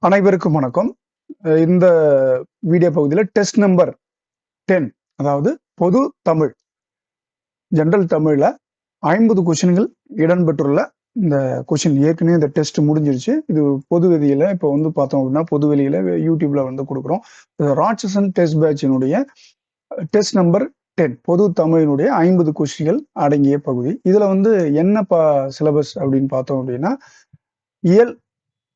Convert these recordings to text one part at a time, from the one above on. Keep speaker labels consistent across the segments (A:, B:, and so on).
A: அனைவருக்கும் வணக்கம். இந்த வீடியோ பகுதியில் டெஸ்ட் நம்பர் 10, அதாவது பொது தமிழ், ஜெனரல் தமிழ்ல 50 கொஸ்டின்கள் இடம்பெற்றுள்ள இந்த கொஸ்டின். ஏற்கனவே இந்த டெஸ்ட் முடிஞ்சிருச்சு. இது பொது வெளியில இப்போ வந்து பார்த்தோம் அப்படின்னா பொது வெளியில யூடியூப்ல வந்து கொடுக்குறோம். ராட்சசன் டெஸ்ட் பேட்சினுடைய டெஸ்ட் நம்பர் 10 பொது தமிழினுடைய 50 கொஸ்டின்கள் அடங்கிய பகுதி. இதுல வந்து என்ன சிலபஸ் அப்படின்னு பார்த்தோம் அப்படின்னா இயல்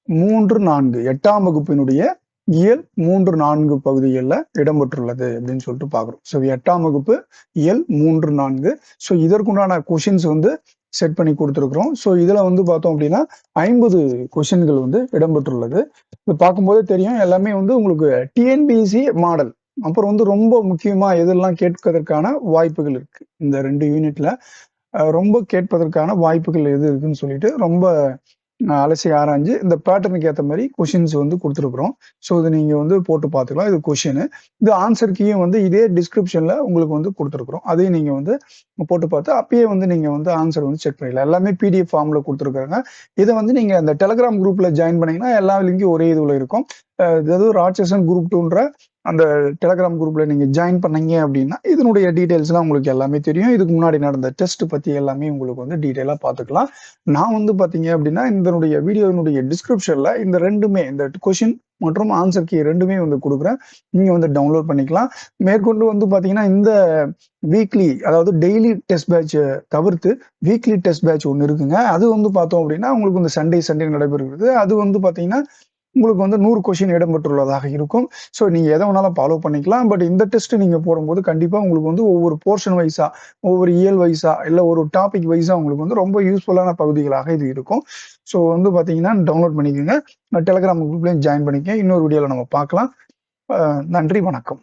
A: 3-4 8ஆம் வகுப்பினுடைய இயல் 3-4 பகுதிகளில் இடம்பெற்றுள்ளது அப்படின்னு சொல்லிட்டு பார்க்குறோம். ஸோ 8ஆம் வகுப்பு இயல் 3-4. ஸோ இதற்குண்டான கொஷின்ஸ் வந்து செட் பண்ணி கொடுத்துருக்குறோம். ஸோ இதில் வந்து பார்த்தோம் அப்படின்னா 50 கொஷின்கள் வந்து இடம்பெற்றுள்ளது. இது பார்க்கும்போதே தெரியும் எல்லாமே வந்து உங்களுக்கு டிஎன்பிஎஸ்சி மாடல். அப்புறம் வந்து ரொம்ப முக்கியமாக எதெல்லாம் கேட்பதற்கான வாய்ப்புகள் இருக்கு இந்த 2 யூனிட்ல ரொம்ப கேட்பதற்கான வாய்ப்புகள் எது இருக்குன்னு சொல்லிட்டு ரொம்ப அலசி ஆராய்ஞ்சு இந்த பேட்டர்னுக்கு ஏற்ற மாதிரி கொஷின்ஸ் வந்து கொடுத்துருக்குறோம். ஸோ இது நீங்கள் வந்து போட்டு பார்த்துக்கலாம். இது கொஷின். இது ஆன்சர் கீயும் வந்து இதே டிஸ்கிரிப்ஷனில் உங்களுக்கு வந்து கொடுத்துருக்குறோம். அதையும் நீங்கள் வந்து போட்டு பார்த்து அப்பயே வந்து நீங்கள் வந்து ஆன்சர் வந்து செக் பண்ணிடலாம். எல்லாமே பிடிஎஃப் ஃபார்மில் கொடுத்துருக்காங்க. இதை வந்து நீங்கள் அந்த டெலகிராம் குரூப்பில் ஜாயின் பண்ணிங்கன்னா எல்லா லிங்கும் ஒரே இதுல இருக்கும். அதாவது ராட்சசன் குரூப் 2ன்ற அந்த டெலகிராம் குரூப்ல நீங்க ஜாயின் பண்ணீங்க அப்படின்னா இதனுடைய டீடைல்ஸ்லாம் உங்களுக்கு எல்லாமே தெரியும். இதுக்கு முன்னாடி நடந்த டெஸ்ட் பத்தி எல்லாமே உங்களுக்கு வந்து டீடைலா பார்த்துக்கலாம். நான் வந்து பாத்தீங்க அப்படின்னா இதனுடைய வீடியோனுடைய டிஸ்கிரிப்ஷன்ல இந்த ரெண்டுமே, இந்த கொஷின் மற்றும் ஆன்சர் கீ ரெண்டுமே வந்து கொடுக்குறேன். நீங்க வந்து டவுன்லோட் பண்ணிக்கலாம். மேற்கொண்டு வந்து பாத்தீங்கன்னா இந்த வீக்லி, அதாவது டெய்லி டெஸ்ட் பேட்ச் தவிர்த்து வீக்லி டெஸ்ட் பேட்ச் ஒன்று இருக்குங்க. அது வந்து பார்த்தோம் அப்படின்னா உங்களுக்கு இந்த சண்டே நடைபெறுகிறது. அது வந்து பாத்தீங்கன்னா உங்களுக்கு வந்து 100 கொஸ்டின் இடம்பெற்றுள்ளதாக இருக்கும். ஸோ நீங்க எதை வேணாலும் ஃபாலோ பண்ணிக்கலாம். பட் இந்த டெஸ்ட் நீங்க போடும்போது கண்டிப்பா உங்களுக்கு வந்து ஒவ்வொரு போர்ஷன் வைஸா, ஒவ்வொரு இயல் வைஸா, இல்ல ஒரு டாபிக் வைஸா உங்களுக்கு வந்து ரொம்ப யூஸ்ஃபுல்லான பகுதிகளாக இது இருக்கும். ஸோ வந்து பாத்தீங்கன்னா டவுன்லோட் பண்ணிக்கோங்க. டெலகிராம் குரூப்லயும் ஜாயின் பண்ணிக்கங்க. இன்னொரு வீடியோல நம்ம பார்க்கலாம். நன்றி, வணக்கம்.